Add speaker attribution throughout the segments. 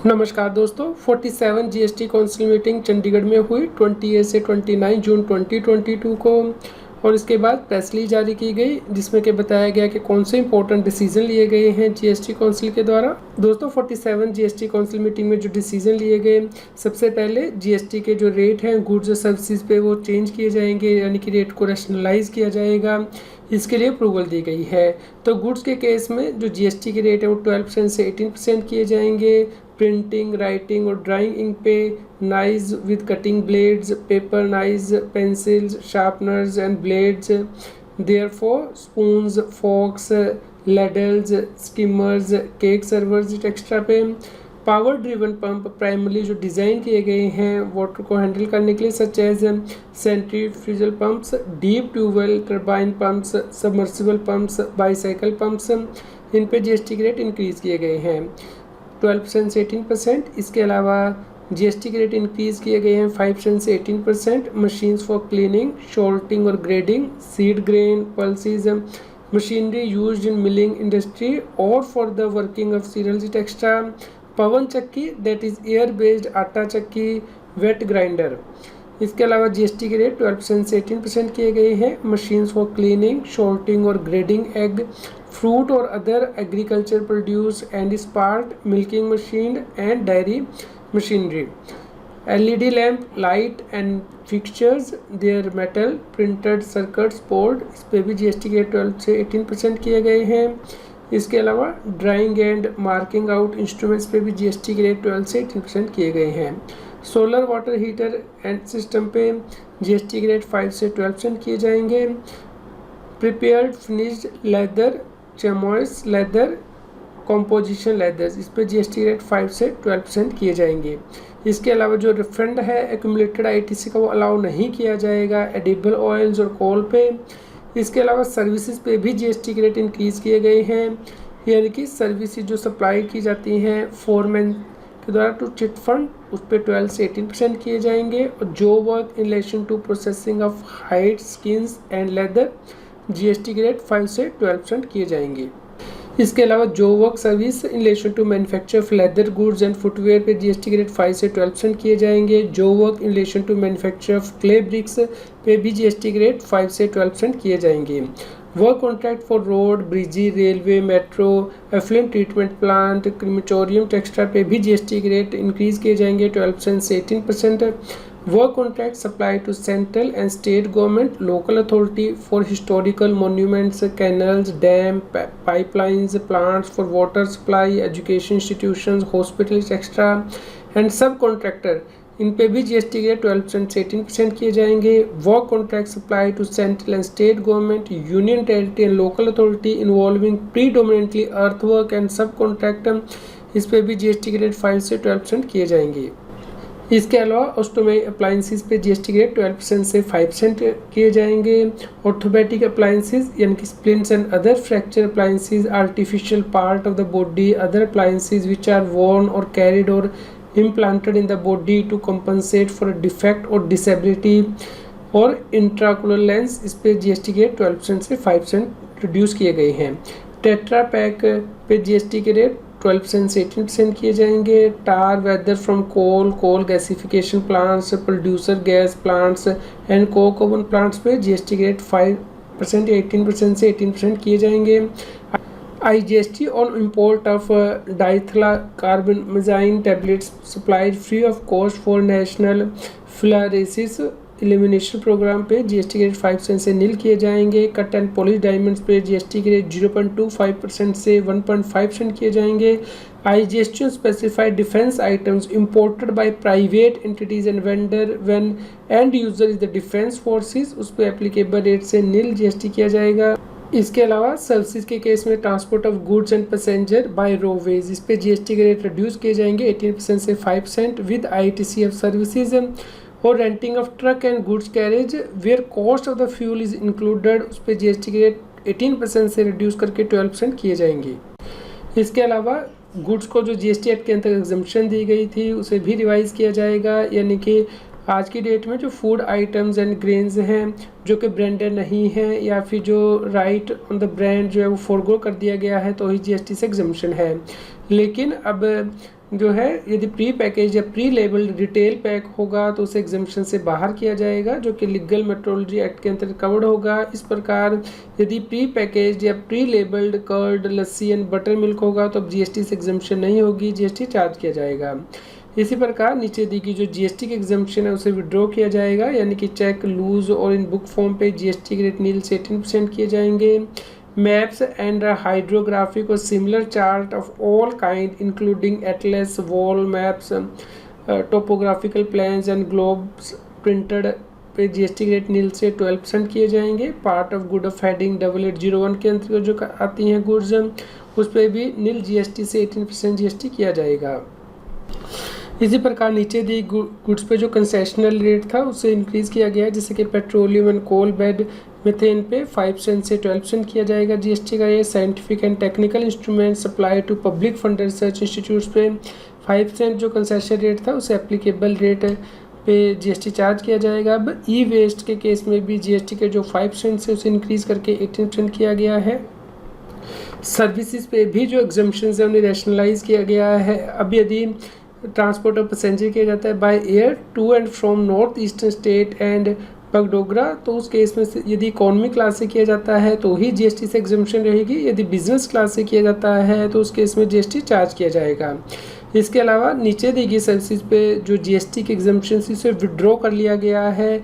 Speaker 1: नमस्कार दोस्तों, 47 GST council meeting Chandigarh में हुई 28 से 29 जून 2022 को। और इसके बाद प्रेस रिलीज जारी की गई जिसमें कि बताया गया कि कौन से इंपॉर्टेंट डिसीजन लिए गए हैं जीएसटी काउंसिल के द्वारा। दोस्तों, 47 जीएसटी काउंसिल मीटिंग में जो डिसीजन लिए गए, सबसे पहले जीएसटी के जो रेट हैं गुड्स और सर्विसेज पे वो चेंज किए जाएंगे, यानी कि रेट को रैशनलाइज किया जाएगा। इसके लिए अप्रूवल दी गई है। तो गुड्स के केस में जो जीएसटी के रेट है वो 12% से 18% किए जाएंगे। प्रिंटिंग, राइटिंग और ड्राइंग इंक पे knives with cutting blades, paper knives, pencils, sharpeners and blades, therefore spoons, forks, ladles, skimmers, cake servers extra पे। पावर ड्रिवन पंप प्राइमरली जो डिज़ाइन किए गए हैं वाटर को हैंडल करने के लिए, such as centrifugal pumps, deep tubewell turbine pumps, submersible pumps, bicycle pumps, इन पे जीएसटी के रेट इंक्रीज़ किए गए हैं 12% से 18%। इसके अलावा जीएसटी के रेट इंक्रीज़ किए गए हैं 5% से 18%। मशीन्स फॉर क्लीनिंग, शॉर्टिंग और grading, seed grain, pulses, machinery used in milling industry और for the working of cereals extra. पवन चक्की दैट इज़ एयर बेस्ड आटा चक्की, वेट ग्राइंडर। इसके अलावा जीएसटी के रेट 12% से 18% किए गए हैं। मशीन्स फॉर क्लीनिंग, शॉर्टिंग और ग्रेडिंग एग, फ्रूट और other agriculture produce and parts, milking machine and dairy machinery. LED lamp, light and fixtures, their metal, printed circuits board, इस पर भी जीएसटी के रेट 12 से 18% किए गए हैं। इसके अलावा drawing and marking out instruments पे भी जीएसटी के रेट 12 से 18% किए गए हैं। Solar water heater and system पे जीएसटी के रेट 5 से 12% किए जाएंगे। Prepared finished leather, chamois leather, composition leathers, इस पे जीएसटी रेट 5 से 12% किए जाएंगे। इसके अलावा जो रिफंड है एक्यूमुलेटेड आईटीसी का वो अलाउ नहीं किया जाएगा एडिबल ऑयल्स और कोल पे। इसके अलावा सर्विसेज पे भी जीएसटी के रेट इंक्रीज़ किए गए हैं, यानी कि सर्विसेज जो सप्लाई की जाती हैं फोरमैन के द्वारा टू चिट फंड, उस पर 12 से 18% किए जाएंगे। और जो work in relation to processing of hide, skins and leather, GST के रेट 5 से 12% किए जाएंगे। इसके अलावा जो work service in relation to manufacture of leather goods and footwear पे जीएसटी के रेट 5 से 12% किए जाएंगे। जो work in relation to manufacture of clay bricks पे भी जीएसटी के रेट 5 से 12% किए जाएंगे। Work contract for road, bridge, railway, metro, effluent treatment plant, crematorium textile पे भी जीएसटी के रेट इंक्रीज़ किए जाएंगे 12% से 18%। Work contract supply to central and state government, local authority for historical monuments, canals, dam, pipelines, plants for water supply, education institutions, hospitals extra and subcontractor, इन पे भी GST के 12% से 18% किए जाएंगे। Work contract supply to central and state government, union territory and local authority involving predominantly earth work and subcontract, इस पे भी जीएसटी के रेट 5 से 12% किए जाएंगे। इसके अलावा ऑस्टोमेटिक अप्लाइंसेस पे जीएसटी के रेट 12% से 5% किए जाएंगे। ऑर्थोपेडिक अप्लाइंसेस यानी कि splints and other fracture appliances, artificial part of the body, other appliances which are worn or carried or implanted in the body to compensate for a defect or disability और intraocular lens, इस पे GST के 12% से 5% reduce किए गए हैं। Tetra Pak पे GST के रेट 12% से 18% किए जाएंगे। Tar, whether from coal gasification plants, producer gas plants and coke oven plants पे जीएसटी के रेट 5% या 18% से 18% किए जाएंगे। IGST on import of dithylcarbamazine tablets supplied free of cost for national filariasis elimination programme पे जीएसटी के rate 5% से nil किए जाएंगे। कट एंड पॉलिश डायमंड्स पे जीएसटी के रेट 0.25% से 1.5% किए जाएंगे। IGST on specified defense items imported by private entities and vendor when end user is the defense forces, उस पर एप्लीकेबल रेट से नील जीएसटी किया जाएगा। इसके अलावा सर्विसेज के केस में transport of goods and passenger by roadways, इस पे जीएसटी के रेट रिड्यूस किए जाएंगे 18% से 5% विद आईटीसी ऑफ सर्विसेज। और renting of truck and goods carriage where cost of the fuel is included, उस पे जीएसटी के रेट 18% से रिड्यूस करके 12% किए जाएंगे। इसके अलावा गुड्स को जो जीएसटी एक्ट के अंतर्गत एग्जम्पशन दी गई थी उसे भी रिवाइज किया जाएगा, यानी कि आज की डेट में जो फूड आइटम्स एंड ग्रेन्स हैं जो कि ब्रांडेड नहीं हैं या फिर जो राइट ऑन द ब्रांड जो है वो फोरगो कर दिया गया है तो ही जीएसटी से एग्जम्पशन है। लेकिन अब जो है यदि प्री पैकेज या प्री लेबल्ड रिटेल पैक होगा तो उसे एग्जम्पशन से बाहर किया जाएगा, जो कि लीगल मेट्रोलॉजी एक्ट के अंतर्गत कवर्ड होगा। इस प्रकार यदि प्री पैकेज या pre labelled curd, lassi and buttermilk होगा तो अब जीएसटी से एग्जम्पशन नहीं होगी, जीएसटी चार्ज किया जाएगा। इसी प्रकार नीचे दी गई जो जीएसटी की एग्जम्पशन है उसे विड्रॉ किया जाएगा, यानी कि चेक, लूज और इन बुक फॉर्म पे जीएसटी के रेट नील से 18% किए जाएंगे। Maps and hydrographic or similar chart of all kind including atlas, wall maps, topographical plans and globes printed पे जीएसटी रेट नील से 12% किए जाएंगे। Part of good of heading 8801 के अंतर्गत जो आती हैं गुड्स, उस पर भी नील जीएसटी से 18% जीएसटी किया जाएगा। इसी प्रकार नीचे दी गुड्स पे जो कंसेशनल रेट था उसे इंक्रीज़ किया गया है, जैसे कि petroleum and coal bed methane पे 5% से 12% किया जाएगा जीएसटी का। ये scientific and technical instrument supply to public fund research institutes पे 5% जो कंसेशन रेट था उसे एप्लीकेबल रेट पे जीएसटी चार्ज किया जाएगा। अब ई वेस्ट के केस में भी जीएसटी के जो 5% से उसे इंक्रीज़ करके 18% किया गया है। सर्विसेज पे भी जो एग्जम्पशंस है उन्हें रैशनलाइज किया गया है। अब यदि ट्रांसपोर्ट ऑफ पैसेंजर किया जाता है by air to and from north eastern state and Bagdogra, तो उस केस में यदि इकोनॉमी क्लास से किया जाता है तो ही जीएसटी से एग्जम्पशन रहेगी, यदि बिजनेस क्लास से किया जाता है तो उस केस में जीएसटी चार्ज किया जाएगा। इसके अलावा नीचे दी गई सर्विसेज पे जो जीएसटी के एग्जम्पशन इसे विड्रॉ कर लिया गया है।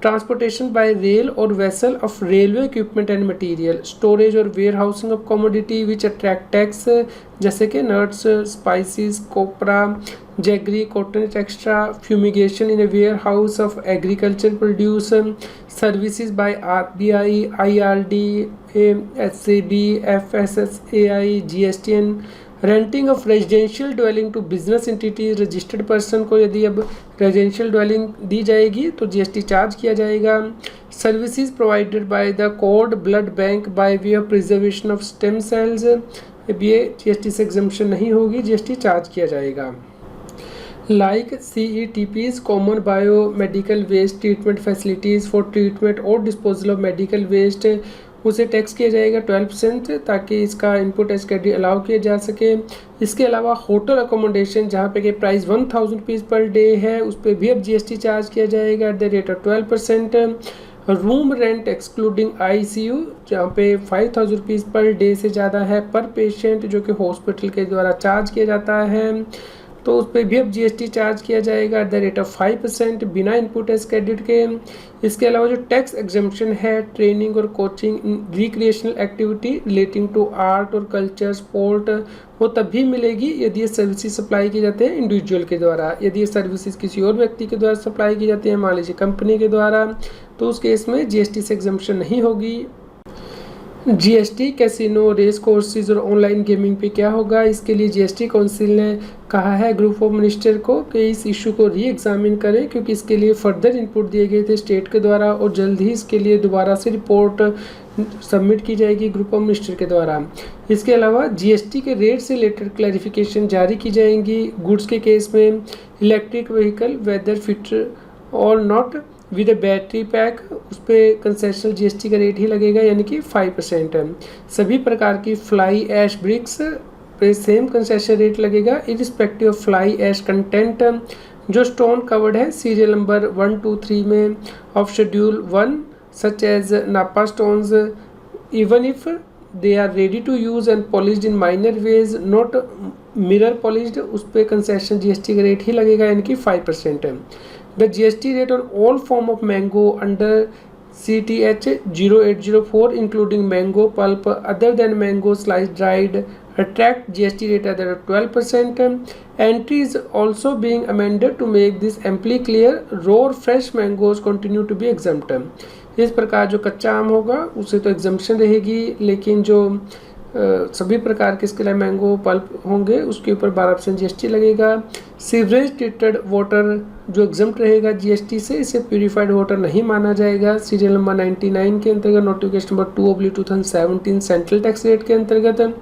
Speaker 1: ट्रांसपोर्टेशन बाय रेल और vessel of railway equipment and material, storage और warehousing of commodity which attract tax, जैसे कि nuts, spices, copra, jaggery, cotton extra, fumigation in a warehouse of agriculture produce, services by RBI, IRD, SCB, FSSAI, GSTN, renting of residential dwelling to business entities, registered person को यदि अब residential dwelling दी जाएगी तो GST charge किया जाएगा। Services provided by the cord blood bank by way of preservation of stem cells, अब ये GST से एग्जम्पशन नहीं होगी, जीएसटी चार्ज किया जाएगा। Like CETPs, common bio medical waste treatment facilities for treatment और डिस्पोजल ऑफ मेडिकल वेस्ट, उसे tax किया जाएगा 12% ताकि इसका इनपुट एज कैटेगरी अलाउ किया जा सके। इसके अलावा होटल अकोमोडेशन जहाँ पे कि प्राइस 1000 रुपीज़ पर डे है उस पर भी अब जीएसटी चार्ज किया जाएगा eight the rate of 12%। Room rent excluding ICU जहाँ पे 5000 रुपीज़ पर डे से ज़्यादा है पर पेशेंट, जो कि हॉस्पिटल के द्वारा चार्ज किया जाता है, तो उस पर भी अब जीएसटी चार्ज किया जाएगा एट द रेट ऑफ 5% बिना इनपुट एज क्रेडिट के। इसके अलावा जो टैक्स एग्जम्पशन है ट्रेनिंग और coaching recreational activity relating to art और कल्चर, स्पोर्ट, वो तभी मिलेगी यदि ये सर्विसेज सप्लाई की जाते हैं इंडिविजुअल के द्वारा। यदि ये सर्विसेज किसी और व्यक्ति के द्वारा सप्लाई की जाती है, मान लीजिए कंपनी के द्वारा, तो उस केस में जीएसटी से एग्जम्पशन नहीं होगी। जीएसटी कैसीनो, रेस कोर्सेज और ऑनलाइन गेमिंग पे क्या होगा, इसके लिए जीएसटी काउंसिल ने कहा है ग्रुप ऑफ मिनिस्टर को कि इस इशू को री एग्जामिन करें, क्योंकि इसके लिए फर्दर इनपुट दिए गए थे स्टेट के द्वारा और जल्द ही इसके लिए दोबारा से रिपोर्ट सबमिट की जाएगी ग्रुप ऑफ मिनिस्टर के द्वारा। इसके अलावा जीएसटी के रेट से रिलेटेड क्लैरिफिकेशन जारी की जाएंगी। गुड्स के केस में electric vehicle whether fit or not with a battery pack, उस पर कंसेशनल जीएसटी का रेट ही लगेगा, यानी कि 5%। सभी प्रकार की फ्लाई ऐश ब्रिक्स पे सेम कंसेशन रेट लगेगा irrespective of fly ash content. जो स्टोन कवर्ड है सीरियल नंबर 1, 2, 3 में of schedule 1 such as Napa stones even if they are ready to use and polished in minor ways not mirror polished, उस पर concession GST का rate ही लगेगा, यानी कि 5%। The GST rate on all form of mango under CTH 0804 including mango pulp other than mango sliced dried attract GST rate at 12%. Entry is also being amended to make this amply clear. Raw or fresh mangoes continue to be exempt. इस प्रकार जो कच्चा आम होगा उसे तो exemption रहेगी, लेकिन जो सभी प्रकार के इसके लिए मैंगो पल्प होंगे उसके ऊपर 12% जीएसटी लगेगा। सीवरेज ट्रीटेड वाटर जो एग्जम्प्ट रहेगा जीएसटी से, इसे प्यूरिफाइड वाटर नहीं माना जाएगा। सीरियल नंबर 99 के अंतर्गत notification number 2/2017 central tax rate के अंतर्गत,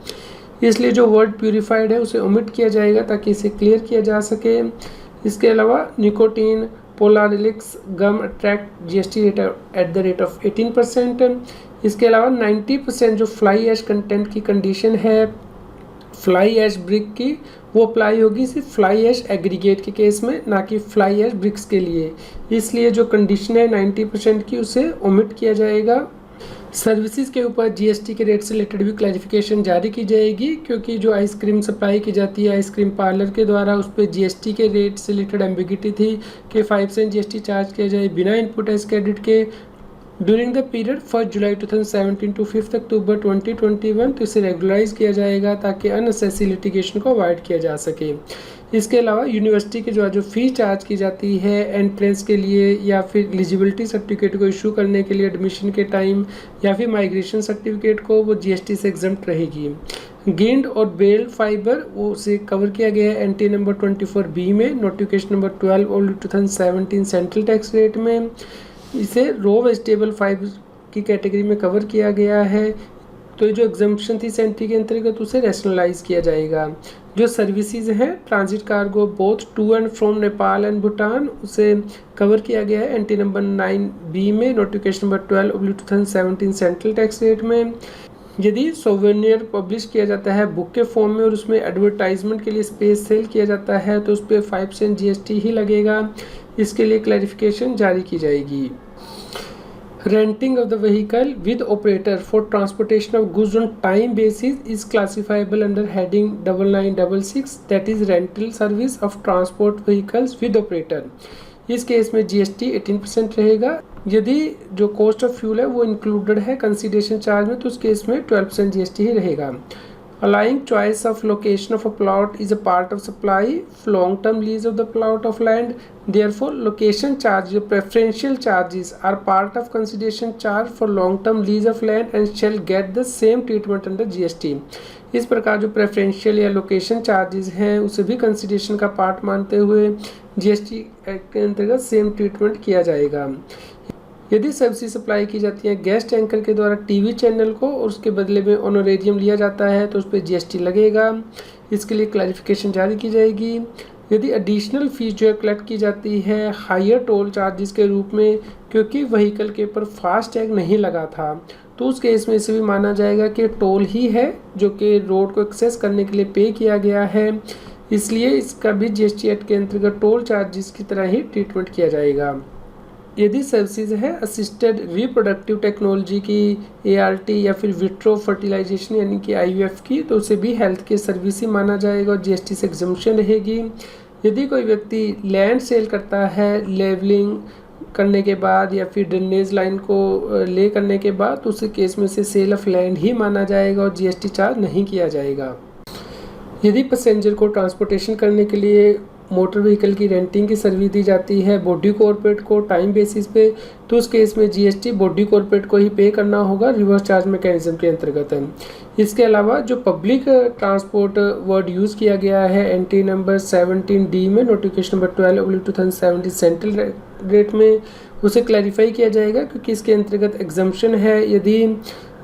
Speaker 1: इसलिए जो वर्ड प्यूरिफाइड है उसे ओमिट किया जाएगा ताकि इसे क्लियर किया जा सके। इसके अलावा nicotine polacrilex gum attract GST rate at the rate of 18%। इसके अलावा 90% जो फ्लाई ऐश कंटेंट की कंडीशन है फ्लाई ऐश ब्रिक की, वो अप्लाई होगी सिर्फ फ्लाई ऐश एग्रीगेट के केस में, ना कि फ्लाई ऐश ब्रिक्स के लिए। इसलिए जो कंडीशन है 90% की, उसे ओमिट किया जाएगा। सर्विसेज के ऊपर जीएसटी के रेट से रिलेटेड भी क्लैरिफिकेशन जारी की जाएगी, क्योंकि जो आइसक्रीम सप्लाई की जाती है आइसक्रीम पार्लर के द्वारा, उस पर जीएसटी के रेट से रिलेटेड एम्बिगिटी थी कि 5% जीएसटी चार्ज किया जाए बिना इनपुट टैक्स क्रेडिट के during the period 1 July 2017 to 5 October 2021। तो इसे रेगुलराइज किया जाएगा ताकि अननेसेसरी लिटिगेशन को अवॉइड किया जा सके। इसके अलावा यूनिवर्सिटी की जो फीस चार्ज की जाती है एंट्रेंस के लिए या फिर एलिजिबिलिटी सर्टिफिकेट को इशू करने के लिए एडमिशन के टाइम, या फिर माइग्रेशन सर्टिफिकेट को, वो जीएसटी से एग्जम्प्ट रहेगी। गेंड और बेल फाइबर वो उसे कवर किया गया है एनटी नंबर 24B में, notification number 12/2017 central tax rate में। इसे रॉ वेजिटेबल फाइबर की कैटेगरी में कवर किया गया है। तो जो एग्जम्पशन थी सेंट्री के अंतर्गत उसे रैशनलाइज किया जाएगा। जो सर्विसेज हैं transit cargo both to and from Nepal and Bhutan, उसे कवर किया गया है एनटी नंबर 9B में, notification number 12/2017 central tax rate में। यदि सोवेनियर पब्लिश किया जाता है बुक के फॉर्म में और उसमें एडवर्टाइजमेंट के लिए स्पेस सेल किया जाता है तो उस पर 5% जीएसटी ही लगेगा। इसके लिए क्लैरिफिकेशन जारी की जाएगी। Renting of the vehicle with operator for transportation of goods on time basis is classifiable under heading 9966, that is rental service of transport vehicles with operator। इस केस में जीएसटी 18% रहेगा। यदि जो कॉस्ट ऑफ फ्यूल है वो included है consideration charge में, तो उस केस में 12% जीएसटी ही रहेगा। Allowing choice of location of a plot is a part of supply long-term lease of the plot of land. Therefore, location charges, preferential charges are part of consideration charge for long-term lease of land and shall get the same treatment under GST। इस प्रकार जो preferential या location charges हैं उसे भी consideration का part मानते हुए जीएसटी के अंतर्गत सेम ट्रीटमेंट किया जाएगा। यदि सर्विस सप्लाई की जाती है गैस टैंकर के द्वारा टीवी चैनल को और उसके बदले में ऑनोरेरियम लिया जाता है तो उस पर जीएसटी लगेगा। इसके लिए क्लैरिफिकेशन जारी की जाएगी। यदि एडिशनल फीस जो है कलेक्ट की जाती है हायर टोल चार्जेस के रूप में, क्योंकि व्हीकल के ऊपर फास्ट टैग नहीं लगा था, तो उस केस में इसे भी माना जाएगा कि टोल ही है जो कि रोड को एक्सेस करने के लिए पे किया गया है। इसलिए इसका भी जीएसटी एक्ट के अंतर्गत टोल चार्जेस की तरह ही ट्रीटमेंट किया जाएगा। यदि सर्विसेज है असिस्टेड रिप्रोडक्टिव टेक्नोलॉजी की, एआरटी या फिर विट्रो फर्टिलाइजेशन यानी कि आईवीएफ की, तो उसे भी हेल्थ केयर सर्विस ही माना जाएगा और जीएसटी से एग्जम्पशन रहेगी। यदि कोई व्यक्ति लैंड सेल करता है लेवलिंग करने के बाद या फिर ड्रेनेज लाइन को ले करने के बाद, तो उस केस में से सेल ऑफ लैंड ही माना जाएगा और जीएसटी चार्ज नहीं किया जाएगा। यदि पैसेंजर को ट्रांसपोर्टेशन करने के लिए मोटर व्हीकल की रेंटिंग की सर्विस दी जाती है बॉडी कॉर्पोरेट को टाइम बेसिस पे, तो उस केस में जीएसटी बॉडी कॉर्पोरेट को ही पे करना होगा रिवर्स चार्ज मैकेनिज्म के अंतर्गत। इसके अलावा जो पब्लिक ट्रांसपोर्ट वर्ड यूज़ किया गया है एंट्री नंबर 17D में, नोटिफिकेशन नंबर 12/2017 सेंट्रल रेट में, उसे क्लैरिफाई किया जाएगा क्योंकि इसके अंतर्गत एग्जम्पशन है। यदि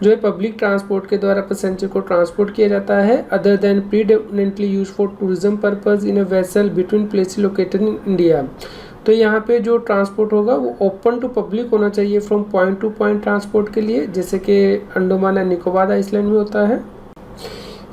Speaker 1: जो है पब्लिक ट्रांसपोर्ट के द्वारा पैसेंजर को ट्रांसपोर्ट किया जाता है other than predominantly use for tourism purpose in a vessel between places located in India, तो यहाँ पे जो ट्रांसपोर्ट होगा वो ओपन टू पब्लिक होना चाहिए from point two point transport के लिए, जैसे कि अंडमान एंड निकोबार आइसलैंड में होता है।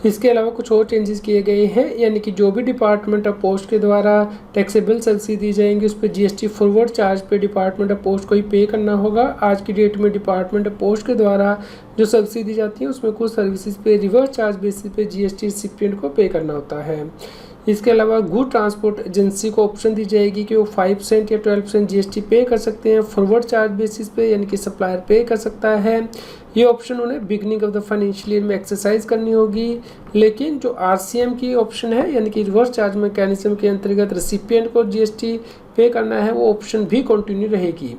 Speaker 1: इसके अलावा कुछ और चेंजेस किए गए हैं, यानी कि जो भी डिपार्टमेंट ऑफ पोस्ट के द्वारा टैक्सेबल सब्सिडी दी जाएंगी उस पर जीएसटी फॉरवर्ड चार्ज पे डिपार्टमेंट ऑफ पोस्ट को ही पे करना होगा। आज की डेट में डिपार्टमेंट ऑफ पोस्ट के द्वारा जो सब्सिडी दी जाती है उसमें कुछ सर्विसेज पे रिवर्स चार्ज बेसिस पे जीएसटी रिसिपिएंट को पे करना होता है। इसके अलावा गुड ट्रांसपोर्ट एजेंसी को ऑप्शन दी जाएगी कि वो 5% या 12% जीएसटी पे कर सकते हैं फॉरवर्ड चार्ज बेसिस पे, यानी कि सप्लायर पे कर सकता है। ये ऑप्शन उन्हें beginning of the financial year में एक्सरसाइज करनी होगी, लेकिन जो आरसीएम की ऑप्शन है यानी कि रिवर्स चार्ज मैकेनिज्म के अंतर्गत रेसिपिएंट को जीएसटी पे करना है, वो ऑप्शन भी कंटिन्यू रहेगी।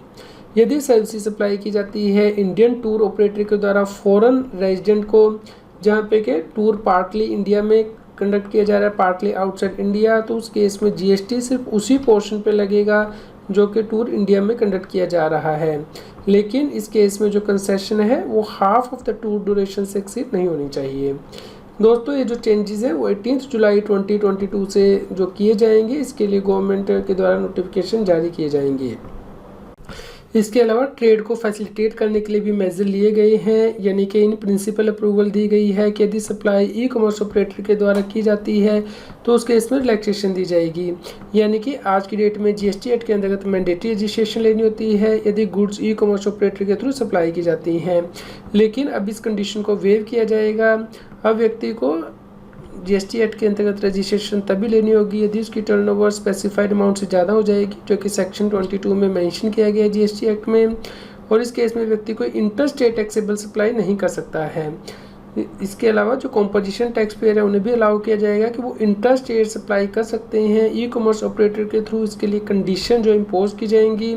Speaker 1: यदि सर्विस सप्लाई की जाती है इंडियन टूर ऑपरेटर के द्वारा फॉरेन रेजिडेंट को, जहाँ पे के टूर पार्टली इंडिया में कंडक्ट किया जा रहा है पार्टली आउटसाइड इंडिया, तो उस केस में जीएसटी सिर्फ उसी पोर्शन पे लगेगा जो कि टूर इंडिया में कंडक्ट किया जा रहा है। लेकिन इस केस में जो कंसेशन है वो half of the tour duration से एक्सीड नहीं होनी चाहिए। दोस्तों ये जो चेंजेस हैं वो 18 जुलाई 2022 से जो किए जाएंगे, इसके लिए गवर्नमेंट के द्वारा नोटिफिकेशन जारी किए जाएंगे। इसके अलावा ट्रेड को फैसिलिटेट करने के लिए भी मेजर लिए गए हैं, यानी कि इन प्रिंसिपल अप्रूवल दी गई है कि यदि सप्लाई ई कॉमर्स ऑपरेटर के द्वारा की जाती है तो उसके इसमें रिलैक्सेशन दी जाएगी। यानी कि आज की डेट में जीएसटी एक्ट के अंतर्गत मैंडेटरी रजिस्ट्रेशन लेनी होती है यदि गुड्स ई कॉमर्स ऑपरेटर के थ्रू सप्लाई की जाती हैं, लेकिन अब इस कंडीशन को वेव किया जाएगा। अब व्यक्ति को जीएसटी एक्ट के अंतर्गत रजिस्ट्रेशन तभी लेनी होगी यदि उसकी टर्नओवर स्पेसिफाइड अमाउंट से ज़्यादा हो जाएगी, जो कि सेक्शन 22 में मेंशन किया गया है जीएसटी एक्ट में। और इस केस में व्यक्ति को इंटर स्टेट टैक्सेबल सप्लाई नहीं कर सकता है। इसके अलावा जो कॉम्पोजिशन टैक्स पेयर है उन्हें भी अलाउ किया जाएगा कि वो इंटर स्टेट सप्लाई कर सकते हैं ई कॉमर्स ऑपरेटर के थ्रू। इसके लिए कंडीशन जो इम्पोज की जाएंगी,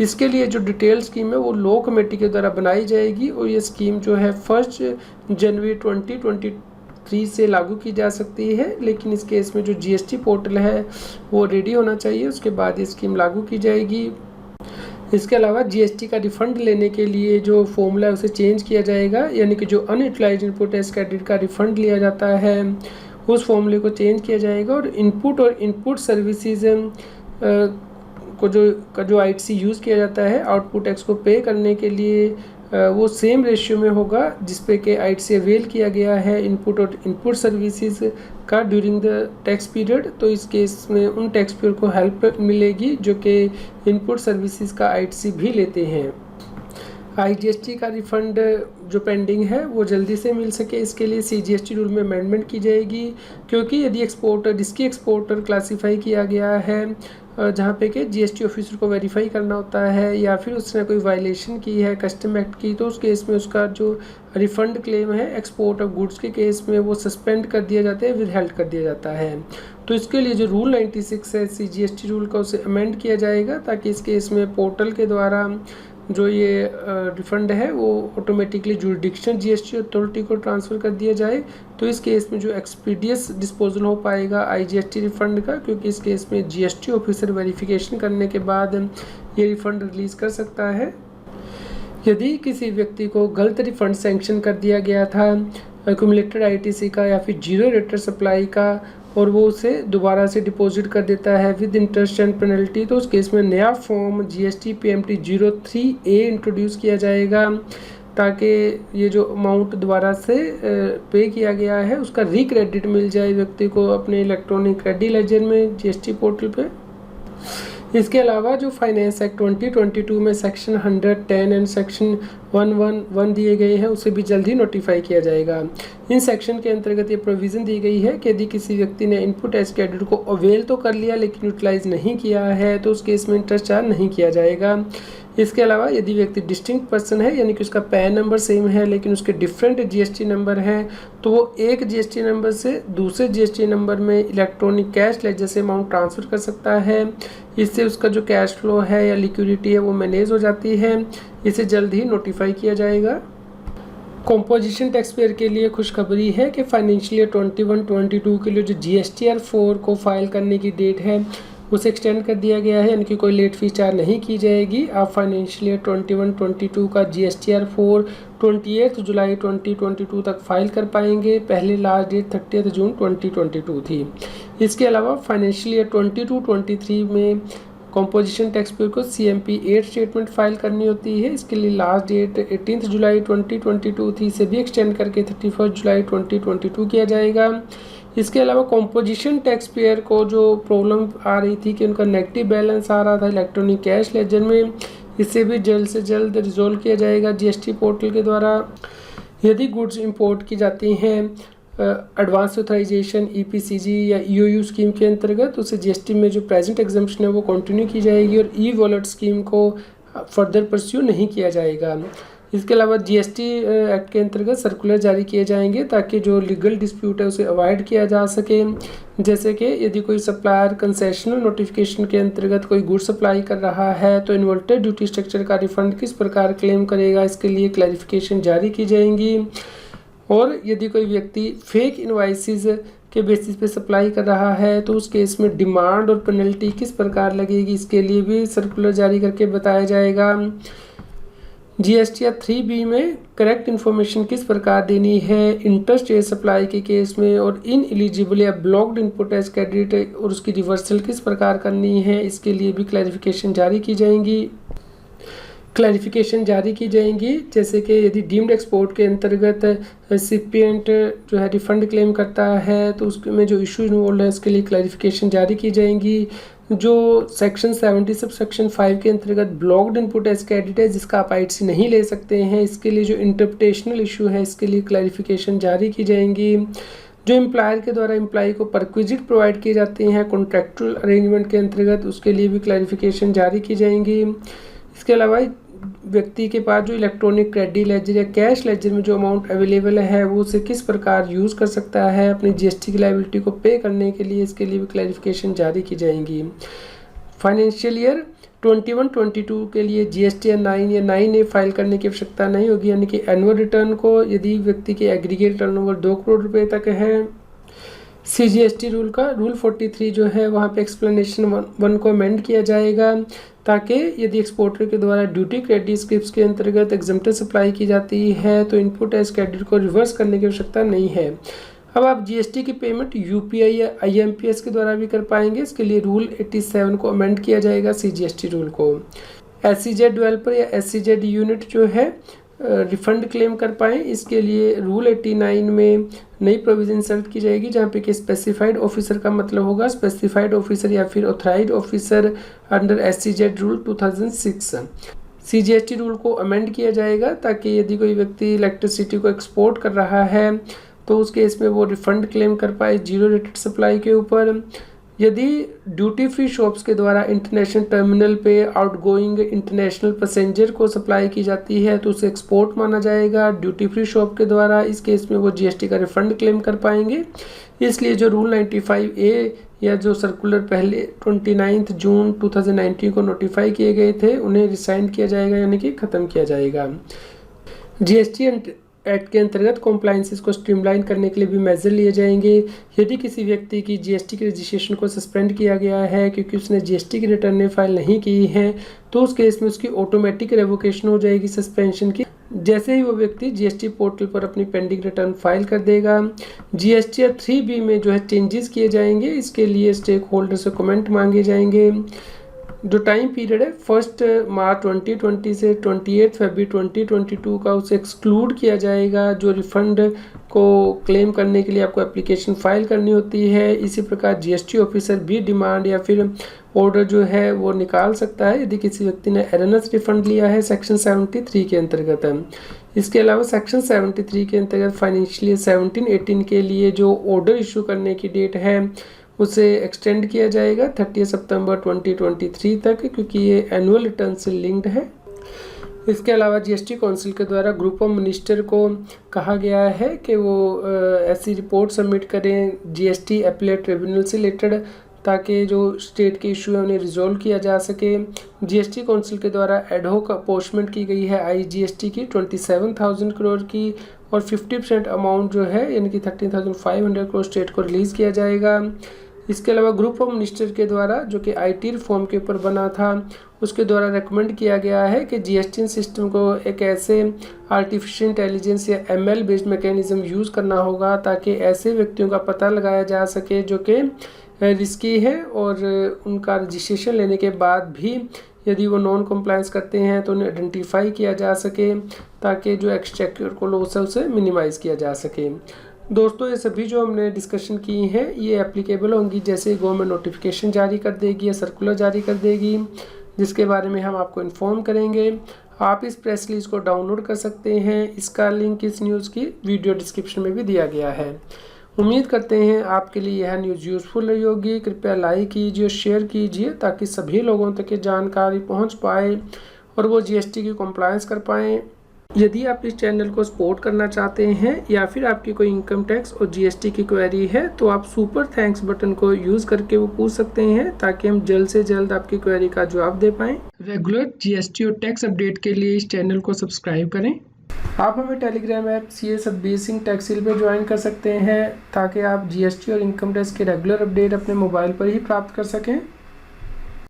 Speaker 1: इसके लिए जो डिटेल स्कीम है वो लॉ कमेटी के द्वारा बनाई जाएगी और ये स्कीम जो है 1 जनवरी 2023 से लागू की जा सकती है। लेकिन इस केस में जो जीएसटी पोर्टल है वो रेडी होना चाहिए, उसके बाद ये स्कीम लागू की जाएगी। इसके अलावा जीएसटी का रिफंड लेने के लिए जो फॉर्मूला है उसे चेंज किया जाएगा, यानी कि जो अनयूटिलाइज्ड इनपुट टैक्स क्रेडिट का रिफंड लिया जाता है उस फॉर्मूले को चेंज किया जाएगा। और इनपुट सर्विसेज को जो आईटीसी यूज़ किया जाता है आउटपुट टैक्स को पे करने के लिए वो सेम रेशियो में होगा जिस पे कि आईटीसी अवेल किया गया है इनपुट और इनपुट सर्विसेज का ड्यूरिंग द टैक्स पीरियड। तो इस केस में उन टैक्स पेयर को हेल्प मिलेगी जो कि इनपुट सर्विसेज का आईटीसी भी लेते हैं। आईजीएसटी का रिफंड जो पेंडिंग है वो जल्दी से मिल सके, इसके लिए सीजीएसटी रूल में अमेंडमेंट की जाएगी, क्योंकि यदि जिसकी एक्सपोर्टर क्लासीफाई किया गया है जहाँ पे कि जीएसटी ऑफिसर को वेरीफाई करना होता है या फिर उसने कोई वायलेशन की है कस्टम एक्ट की, तो उस केस में उसका जो रिफंड क्लेम है एक्सपोर्ट ऑफ गुड्स के केस में वो सस्पेंड कर दिया जाता है, विदहेल्ड कर दिया जाता है। तो इसके लिए जो रूल 96 है सीजीएसटी रूल का उसे अमेंड किया जाएगा ताकि इस केस में पोर्टल के द्वारा जो ये रिफंड है वो ऑटोमेटिकली जुरिडिक्शन जीएसटी अथॉरिटी को ट्रांसफ़र कर दिया जाए। तो इस केस में जो एक्सपीडियस डिस्पोजल हो पाएगा आईजीएसटी रिफंड का, क्योंकि इस केस में जीएसटी ऑफिसर वेरिफिकेशन करने के बाद ये रिफंड रिलीज़ कर सकता है। यदि किसी व्यक्ति को गलत रिफंड सैंक्शन कर दिया गया था एक्यूमुलेटेड आईटीसी का या फिर जीरो रेटर सप्लाई का और वो उसे दोबारा से डिपॉजिट कर देता है विद इंटरेस्ट एंड पेनल्टी, तो उस केस में नया form GST PMT 03A introduce किया जाएगा ताकि ये जो अमाउंट दोबारा से पे किया गया है उसका रिक्रेडिट मिल जाए व्यक्ति को अपने इलेक्ट्रॉनिक क्रेडिट लेजर में जीएसटी पोर्टल पे। इसके अलावा जो फाइनेंस एक्ट 2022 में सेक्शन 110 एंड सेक्शन 111 दिए गए हैं उसे भी जल्द ही नोटिफाई किया जाएगा। इन सेक्शन के अंतर्गत ये प्रोविज़न दी गई है कि यदि किसी व्यक्ति ने इनपुट टैक्स क्रेडिट को अवेल तो कर लिया लेकिन यूटिलाइज नहीं किया है तो उस केस में इंटरेस्ट चार्ज नहीं किया जाएगा। इसके अलावा यदि व्यक्ति डिस्टिंक्ट पर्सन है यानी कि उसका पैन नंबर सेम है लेकिन उसके डिफरेंट जीएसटी नंबर हैं तो वो एक जीएसटी नंबर से दूसरे जीएसटी नंबर में इलेक्ट्रॉनिक कैश लेजर से अमाउंट ट्रांसफ़र कर सकता है। इससे उसका जो कैश फ्लो है या लिक्विडिटी है वो मैनेज हो जाती है। इसे जल्द ही नोटिफाई किया जाएगा। कॉम्पोजिशन टैक्स पेयर के लिए खुशखबरी है कि फाइनेंशियल ईयर 21-22 के लिए जो GSTR 4 को फाइल करने की डेट है उसे एक्सटेंड कर दिया गया है, यानी कि कोई लेट फीस चार्ज नहीं की जाएगी। आप फाइनेंशियल ईयर 21-22 का GSTR 4 28 जुलाई 2022 तक फाइल कर पाएंगे। पहले लास्ट डेट 30 जून 2022 थी। इसके अलावा फाइनेंशियल ईयर 22-23 में कॉम्पोजिशन टैक्स पेयर को CMP 8 स्टेटमेंट फाइल करनी होती है। इसके लिए लास्ट डेट 18 जुलाई 2022 थी, इसे भी एक्सटेंड करके 31 जुलाई 2022 किया जाएगा। इसके अलावा कॉम्पोजिशन टैक्स पेयर को जो प्रॉब्लम आ रही थी कि उनका नेगेटिव बैलेंस आ रहा था इलेक्ट्रॉनिक कैश लेजर में, इसे भी जल्द से जल्द रिजोल्व किया जाएगा जीएसटी पोर्टल के द्वारा। यदि गुड्स इंपोर्ट की जाती हैं एडवांस ऑथराइजेशन EPCG या EOU स्कीम के अंतर्गत, उसे जीएसटी में जो प्रेजेंट एग्जम्पशन है वो कंटिन्यू की जाएगी और ई-वॉलेट स्कीम को फर्दर परस्यू नहीं किया जाएगा। इसके अलावा जीएसटी एक्ट के अंतर्गत सर्कुलर जारी किए जाएंगे ताकि जो लीगल डिस्प्यूट है उसे अवॉइड किया जा सके। जैसे कि यदि कोई सप्लायर कंसेशनल नोटिफिकेशन के अंतर्गत कोई गुड सप्लाई कर रहा है तो इन्वर्टेड ड्यूटी स्ट्रक्चर का रिफंड किस प्रकार क्लेम करेगा, इसके लिए क्लैरिफिकेशन जारी की जाएंगी। और यदि कोई व्यक्ति फेक इनवाइसेस के बेसिस पे सप्लाई कर रहा है तो उस केस में डिमांड और पेनल्टी किस प्रकार लगेगी, इसके लिए भी सर्कुलर जारी करके बताया जाएगा। GSTR 3B में करेक्ट इन्फॉर्मेशन किस प्रकार देनी है इंटरस्टेट सप्लाई के केस में, और इन एलिजिबल या ब्लॉक्ड इनपुट टैक्स क्रेडिट और उसकी रिवर्सल किस प्रकार करनी है, इसके लिए भी क्लैरिफिकेशन जारी की जाएंगी। क्लैरिफिकेशन जारी की जाएंगी, जैसे कि यदि डीम्ड एक्सपोर्ट के अंतर्गत रेसिपिएंट जो है रिफंड क्लेम करता है तो उसमें जो इशू इन्वॉल्व है उसके लिए क्लैरिफिकेशन जारी की जाएंगी। जो सेक्शन 70 सब सेक्शन 5 के अंतर्गत ब्लॉक्ड इनपुट एज क्रेडिट है जिसका आप आईटीसी नहीं ले सकते हैं, इसके लिए जो इंटरप्रिटेशनल इशू है इसके लिए क्लैरिफिकेशन जारी की जाएंगी। जो एम्प्लॉयर के द्वारा एम्प्लॉय को परक्विजिट प्रोवाइड किए जाते हैं कॉन्ट्रैक्चुअल अरेंजमेंट के अंतर्गत उसके लिए भी क्लैरिफिकेशन जारी की जाएंगी। इसके अलावा व्यक्ति के पास जो इलेक्ट्रॉनिक क्रेडिट लेजर या कैश लेजर में जो अमाउंट अवेलेबल है वो उसे किस प्रकार यूज़ कर सकता है अपनी जीएसटी की लायबिलिटी को पे करने के लिए, इसके लिए भी क्लैरिफिकेशन जारी की जाएंगी। फाइनेंशियल ईयर 21-22 के लिए जीएसटी 9 या 9A फाइल करने की आवश्यकता नहीं होगी, यानी कि एनुअल रिटर्न को यदि व्यक्ति की एग्रीगेट टर्नओवर 2 करोड़ रुपए तक है। सीजीएसटी रूल का रूल 43 जो है वहाँ पे एक्सप्लेनेशन 1 को अमेंड किया जाएगा ताकि यदि एक्सपोर्टर के द्वारा ड्यूटी क्रेडिट स्क्रिप्ट्स के अंतर्गत एग्जम्प्टेड सप्लाई की जाती है तो इनपुट एज क्रेडिट को रिवर्स करने की आवश्यकता नहीं है। अब आप जीएसटी की पेमेंट यूपीआई या आईएमपीएस के द्वारा भी कर पाएंगे, इसके लिए रूल 87 को अमेंड किया जाएगा सीजीएसटी रूल को। एससीजेड डेवलपर या एससीजेड यूनिट जो है रिफंड क्लेम कर पाएँ, इसके लिए रूल 89 में नई प्रोविजन इंसर्ट की जाएगी जहाँ पे कि स्पेसिफाइड ऑफिसर का मतलब होगा स्पेसिफाइड ऑफिसर या फिर authorised officer under SCZ rule 2006। CGST rule को अमेंड किया जाएगा ताकि यदि कोई व्यक्ति इलेक्ट्रिसिटी को एक्सपोर्ट कर रहा है तो उस केस में वो रिफंड क्लेम कर पाए जीरो रेटेड सप्लाई के ऊपर। यदि ड्यूटी फ्री शॉप्स के द्वारा इंटरनेशनल टर्मिनल पे आउटगोइंग इंटरनेशनल पैसेंजर को सप्लाई की जाती है तो उसे एक्सपोर्ट माना जाएगा ड्यूटी फ्री शॉप के द्वारा, इस केस में वो जीएसटी का रिफंड क्लेम कर पाएंगे। इसलिए जो रूल 95A या जो सर्कुलर पहले 29 जून 2019 को नोटिफाई किए गए थे उन्हें रिसाइंड किया जाएगा, यानी कि ख़त्म किया जाएगा। जीएसटी एक्ट के अंतर्गत कॉम्प्लाइंसेस को स्ट्रीमलाइन करने के लिए भी मेजर लिए जाएंगे। यदि किसी व्यक्ति की जीएसटी के रजिस्ट्रेशन को सस्पेंड किया गया है क्योंकि उसने जीएसटी की रिटर्न फाइल नहीं की है तो उस केस में उसकी ऑटोमेटिक रेवोकेशन हो जाएगी सस्पेंशन की, जैसे ही वो व्यक्ति जीएसटी पोर्टल पर अपनी पेंडिंग रिटर्न फाइल कर देगा। जीएसटी 3B में जो है चेंजेस किए जाएंगे, इसके लिए स्टेक होल्डर से कमेंट मांगे जाएंगे। जो टाइम पीरियड है 1 मार्च 2020 से 28 फरवरी 2022 का उसे एक्सक्लूड किया जाएगा। जो रिफंड को क्लेम करने के लिए आपको एप्लीकेशन फाइल करनी होती है, इसी प्रकार जीएसटी ऑफिसर भी डिमांड या फिर ऑर्डर जो है वो निकाल सकता है यदि किसी व्यक्ति ने एरनस रिफंड लिया है सेक्शन 73 के अंतर्गत। इसके अलावा सेक्शन 73 के अंतर्गत फाइनेंशियल 17-18 के लिए जो ऑर्डर इशू करने की डेट है उसे एक्सटेंड किया जाएगा 30 सितंबर 2023 तक, क्योंकि ये एनुअल रिटर्न से लिंक्ड है। इसके अलावा जीएसटी काउंसिल के द्वारा ग्रुप ऑफ मिनिस्टर को कहा गया है कि वो ऐसी रिपोर्ट सबमिट करें जीएसटी अपीलेट ट्रिब्यूनल से रिलेटेड ताकि जो स्टेट के इशू है उन्हें रिजोल्व किया जा सके। जीएसटी काउंसिल के द्वारा एडहोक अपॉइंटमेंट की गई है आईजीएसटी की 27,000 करोड़ की और 50% अमाउंट जो है यानी कि 13,500 करोड़ स्टेट को रिलीज़ किया जाएगा। इसके अलावा ग्रुप ऑफ मिनिस्टर के द्वारा जो कि आईटी रिफॉर्म के ऊपर बना था उसके द्वारा रेकमेंड किया गया है कि जीएसटी सिस्टम को एक ऐसे आर्टिफिशियल इंटेलिजेंस या एमएल बेस्ड मैकेनिज्म यूज़ करना होगा ताकि ऐसे व्यक्तियों का पता लगाया जा सके जो कि रिस्की है और उनका रजिस्ट्रेशन लेने के बाद भी यदि वो नॉन कंप्लायंस करते हैं तो उन्हें आइडेंटिफाई किया जा सके ताकि जो एक्सचेकर को लॉस है उसे मिनिमाइज़ किया जा सके। दोस्तों ये सभी जो हमने डिस्कशन की हैं ये एप्लीकेबल होंगी जैसे गवर्नमेंट नोटिफिकेशन जारी कर देगी या सर्कुलर जारी कर देगी, जिसके बारे में हम आपको इन्फॉर्म करेंगे। आप इस प्रेस रिलीज को डाउनलोड कर सकते हैं, इसका लिंक इस न्यूज़ की वीडियो डिस्क्रिप्शन में भी दिया गया है। उम्मीद करते हैं आपके लिए यह न्यूज़ यूज़फुल रही होगी। कृपया लाइक कीजिए, शेयर कीजिए ताकि सभी लोगों तक ये जानकारी पहुंच पाए और वो जीएसटी की कंप्लायंस कर पाएँ। यदि आप इस चैनल को सपोर्ट करना चाहते हैं या फिर आपकी कोई इनकम टैक्स और जीएसटी की क्वेरी है तो आप सुपर थैंक्स बटन को यूज़ करके वो पूछ सकते हैं ताकि हम जल्द से जल्द आपकी क्वेरी का जवाब दे पाएँ। रेगुलर जीएसटी और टैक्स अपडेट के लिए इस चैनल को सब्सक्राइब करें। आप हमें Telegram app CA Satbir Singh टैक्सिल पर ज्वाइन कर सकते हैं ताकि आप जीएसटी और इनकम टैक्स के रेगुलर अपडेट अपने मोबाइल पर ही प्राप्त कर सकें।